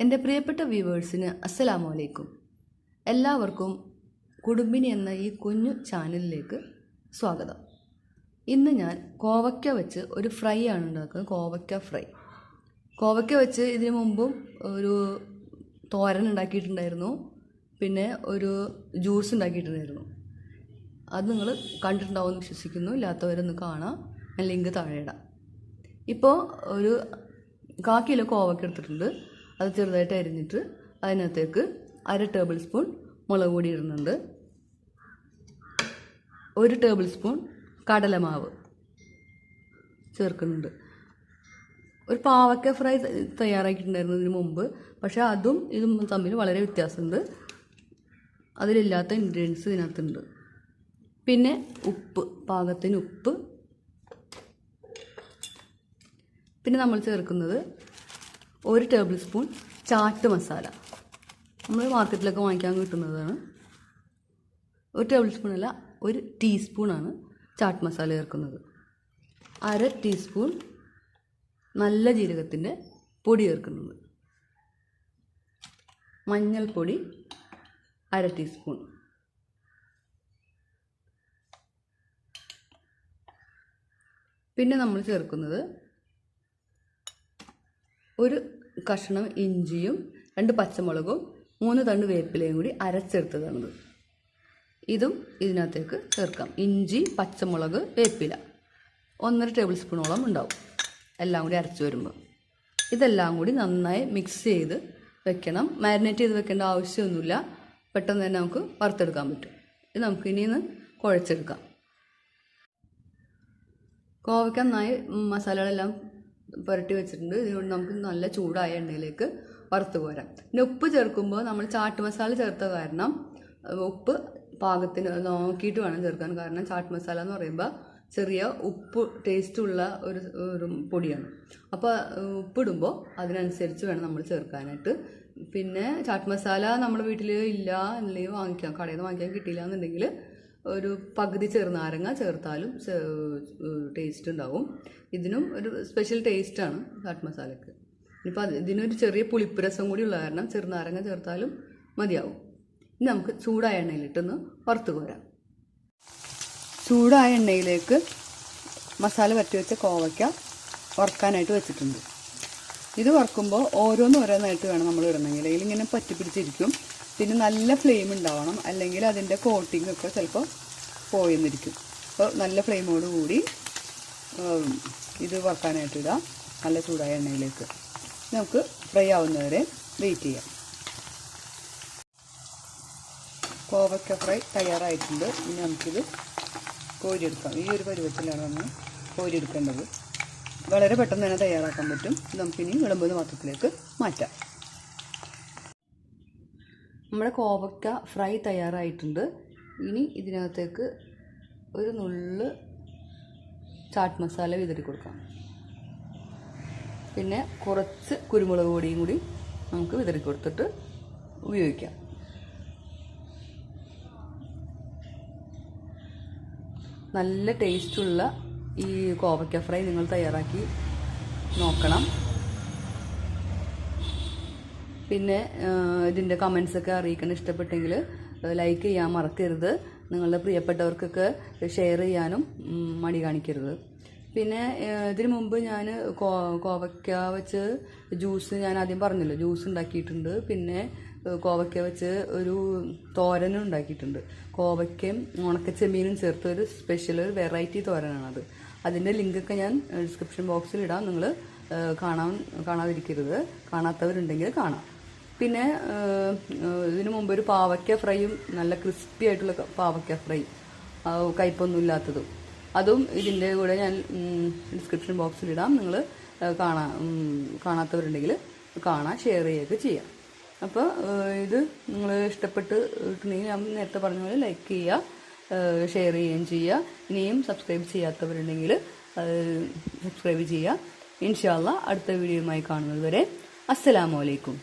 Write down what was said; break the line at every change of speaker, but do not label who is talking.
എൻ്റെ പ്രിയപ്പെട്ട വ്യൂവേഴ്സിന് അസ്സലാമു അലൈക്കും. എല്ലാവർക്കും കുടുംബിനി എന്ന ഈ കുഞ്ഞു ചാനലിലേക്ക് സ്വാഗതം. ഇന്ന് ഞാൻ കോവയ്ക്ക വെച്ച് ഒരു ഫ്രൈ ആണ് ഉണ്ടാക്കുന്നത്. കോവയ്ക്ക ഫ്രൈ. കോവയ്ക്ക വെച്ച് ഇതിനു മുമ്പും ഒരു തോരൻ ഉണ്ടാക്കിയിട്ടുണ്ടായിരുന്നു, പിന്നെ ഒരു ജ്യൂസ് ഉണ്ടാക്കിയിട്ടുണ്ടായിരുന്നു. അത് നിങ്ങൾ കണ്ടിട്ടുണ്ടാവുമെന്ന് വിശ്വസിക്കുന്നു. ഇല്ലാത്തവരൊന്ന് കാണാം, ഞാൻ ലിങ്ക് താഴെ ഇടാം. ഇപ്പോൾ ഒരു 1/4 കിലോ കോവയ്ക്ക എടുത്തിട്ടുണ്ട്. അത് ചെറുതായിട്ട് അരിഞ്ഞിട്ട് അതിനകത്തേക്ക് 1/2 ടേബിൾ സ്പൂൺ മുളക് പൊടി ഇടുന്നുണ്ട്. 1 ടേബിൾ സ്പൂൺ കടലമാവ് ചേർക്കുന്നുണ്ട്. ഒരു പാവയ്ക്ക ഫ്രൈ തയ്യാറാക്കിയിട്ടുണ്ടായിരുന്നു ഇതിന് മുമ്പ്, പക്ഷേ അതും ഇതും തമ്മിൽ വളരെ വ്യത്യാസമുണ്ട്. അതിലില്ലാത്ത ഇൻഗ്രീഡിയൻസ് ഇതിനകത്തുണ്ട്. പിന്നെ ഉപ്പ്, പാകത്തിന് ഉപ്പ്. പിന്നെ നമ്മൾ ചേർക്കുന്നത് 1 ടേബിൾ സ്പൂൺ ചാട്ട് മസാല. നമ്മൾ മാർക്കറ്റിലൊക്കെ വാങ്ങിക്കാൻ കിട്ടുന്നതാണ്. 1 ടേബിൾ സ്പൂൺ അല്ല, 1 ടീസ്പൂണാണ് ചാട്ട് മസാല ചേർക്കുന്നത്. 1/2 ടീസ്പൂൺ നല്ല ജീരകത്തിൻ്റെ പൊടി ചേർക്കുന്നുണ്ട്. മഞ്ഞൾപ്പൊടി 1/2 ടീസ്പൂൺ. പിന്നെ നമ്മൾ ചേർക്കുന്നത് 1 കഷ്ണം ഇഞ്ചിയും 2 പച്ചമുളകും 3 തണ്ട് വേപ്പിലയും കൂടി അരച്ചെടുത്തതാണിത്. ഇതും ഇതിനകത്തേക്ക് ചേർക്കാം. ഇഞ്ചി, പച്ചമുളക്, വേപ്പില 1.5 ടേബിൾ സ്പൂണോളം ഉണ്ടാവും എല്ലാം കൂടി അരച്ച് വരുമ്പോൾ. ഇതെല്ലാം കൂടി നന്നായി മിക്സ് ചെയ്ത് വെക്കണം. മാരിനേറ്റ് ചെയ്ത് വെക്കേണ്ട ആവശ്യമൊന്നുമില്ല, പെട്ടെന്ന് തന്നെ നമുക്ക് വറുത്തെടുക്കാൻ പറ്റും. ഇത് നമുക്ക് ഇനിയൊന്ന് കുഴച്ചെടുക്കാം. കോവയ്ക്ക നന്നായി മസാലകളെല്ലാം പുരട്ടി വെച്ചിട്ടുണ്ട്. ഇതിനുകൊണ്ട് നമുക്ക് നല്ല ചൂടായ എണ്ണയിലേക്ക് വറുത്ത് പോരാം. പിന്നെ ഉപ്പ് ചേർക്കുമ്പോൾ നമ്മൾ ചാട്ട് മസാല ചേർത്ത കാരണം ഉപ്പ് പാകത്തിന് നോക്കിയിട്ട് വേണം ചേർക്കാൻ. കാരണം ചാട്ട് മസാല എന്ന് പറയുമ്പോൾ ചെറിയ ഉപ്പ് ടേസ്റ്റുള്ള ഒരു പൊടിയാണ്. അപ്പോൾ ഉപ്പിടുമ്പോൾ അതിനനുസരിച്ച് വേണം നമ്മൾ ചേർക്കാനായിട്ട്. പിന്നെ ചാട്ട് മസാല നമ്മുടെ വീട്ടിൽ ഇല്ല എന്നുണ്ടെങ്കിൽ വാങ്ങിക്കാം, കടയിൽ നിന്ന് വാങ്ങിക്കാൻ കിട്ടിയില്ല എന്നുണ്ടെങ്കിൽ ഒരു പകുതി ചെറുനാരങ്ങ ചേർത്താലും ടേസ്റ്റ് ഉണ്ടാവും. ഇതിനും ഒരു സ്പെഷ്യൽ ടേസ്റ്റാണ് ചാട്ട് മസാലയ്ക്ക്. ഇനിയിപ്പോൾ ഇതിനൊരു ചെറിയ പുളിപ്പ് രസം കൂടി ഉള്ള കാരണം ചെറുനാരങ്ങ ചേർത്താലും മതിയാവും. ഇനി നമുക്ക് ചൂടായ എണ്ണയിലിട്ടൊന്ന് വറുത്ത് കോരാം. ചൂടായ എണ്ണയിലേക്ക് മസാല പറ്റി വെച്ച കോവയ്ക്ക വറുക്കാനായിട്ട് വെച്ചിട്ടുണ്ട്. ഇത് വറുക്കുമ്പോൾ ഓരോന്നോരോന്നായിട്ട് വേണം നമ്മൾ ഇടണമെങ്കിൽ, അല്ലെങ്കിൽ ഇങ്ങനെ പറ്റിപ്പിടിച്ചിരിക്കും. പിന്നെ നല്ല ഫ്ലെയിം ഉണ്ടാവണം, അല്ലെങ്കിൽ അതിൻ്റെ കോട്ടിംഗ് ഒക്കെ ചിലപ്പോൾ പോയെന്നിരിക്കും. അപ്പോൾ നല്ല ഫ്ലെയിമോട് കൂടി ഇത് വറുക്കാനായിട്ട് ഇടാം നല്ല ചൂടായ എണ്ണയിലേക്ക്. നമുക്ക് ഫ്രൈ ആവുന്നവരെ വെയിറ്റ് ചെയ്യാം. കോവയ്ക്ക ഫ്രൈ തയ്യാറായിട്ടുണ്ട്. ഇനി നമുക്കിത് കോരിയെടുക്കാം. ഈ ഒരു പരുവത്തിലാണ് നമ്മൾ കോരിയെടുക്കേണ്ടത്. വളരെ പെട്ടെന്ന് തന്നെ തയ്യാറാക്കാൻ പറ്റും. നമുക്കിനി വിളമ്പുന്ന പാത്രത്തിലേക്ക് മാറ്റാം. നമ്മുടെ കോവയ്ക്ക ഫ്രൈ തയ്യാറായിട്ടുണ്ട്. ഇനി ഇതിനകത്തേക്ക് ഒരു നുള്ള് ചാട്ട് മസാല വിതറി കൊടുക്കാം. പിന്നെ കുറച്ച് കുരുമുളക് പൊടിയും കൂടി നമുക്ക് വിതറി കൊടുത്തിട്ട് ഉപയോഗിക്കാം. നല്ല ടേസ്റ്റുള്ള ഈ കോവയ്ക്ക ഫ്രൈ നിങ്ങൾ തയ്യാറാക്കി നോക്കണം. പിന്നെ ഇതിൻ്റെ കമൻസൊക്കെ അറിയിക്കണം. ഇഷ്ടപ്പെട്ടെങ്കിൽ ലൈക്ക് ചെയ്യാൻ മറക്കരുത്. നിങ്ങളുടെ പ്രിയപ്പെട്ടവർക്കൊക്കെ ഷെയർ ചെയ്യാനും മടി കാണിക്കരുത്. പിന്നെ ഇതിനു മുമ്പ് ഞാൻ കോവയ്ക്ക വെച്ച് ജ്യൂസ്, ഞാൻ ആദ്യം പറഞ്ഞല്ലോ, ജ്യൂസ് ഉണ്ടാക്കിയിട്ടുണ്ട്. പിന്നെ കോവയ്ക്ക വെച്ച് ഒരു തോരനും ഉണ്ടാക്കിയിട്ടുണ്ട്. കോവയ്ക്കയും ഉണക്കച്ചെമ്മീനും ചേർത്ത് ഒരു സ്പെഷ്യൽ ഒരു വെറൈറ്റി തോരനാണത്. അതിൻ്റെ ലിങ്കൊക്കെ ഞാൻ ഡിസ്ക്രിപ്ഷൻ ബോക്സിൽ ഇടാം. നിങ്ങൾ കാണാതിരിക്കരുത്. കാണാത്തവരുണ്ടെങ്കിൽ കാണാം. പിന്നെ ഇതിനു മുമ്പ് ഒരു പാവയ്ക്ക ഫ്രൈയും, നല്ല ക്രിസ്പി ആയിട്ടുള്ള പാവയ്ക്ക ഫ്രൈ, കയ്പൊന്നുമില്ലാത്തതും, അതും ഇതിൻ്റെ കൂടെ ഞാൻ ഡിസ്ക്രിപ്ഷൻ ബോക്സിൽ ഇടാം. നിങ്ങൾ കാണാത്തവരുണ്ടെങ്കിൽ കാണാം, ഷെയർ ചെയ്യുകയൊക്കെ ചെയ്യാം. അപ്പോൾ ഇത് നിങ്ങൾ ഇഷ്ടപ്പെട്ടിട്ടുണ്ടെങ്കിൽ ഞാൻ നേരത്തെ പറഞ്ഞ പോലെ ലൈക്ക് ചെയ്യുക, ഷെയർ ചെയ്യുകയും ചെയ്യുക. ഇനിയും സബ്സ്ക്രൈബ് ചെയ്യാത്തവരുണ്ടെങ്കിൽ സബ്സ്ക്രൈബ് ചെയ്യുക. ഇൻഷാ അല്ലാഹ് അടുത്ത വീഡിയോയുമായി കാണുന്നത് വരെ അസ്സലാമു അലൈക്കും.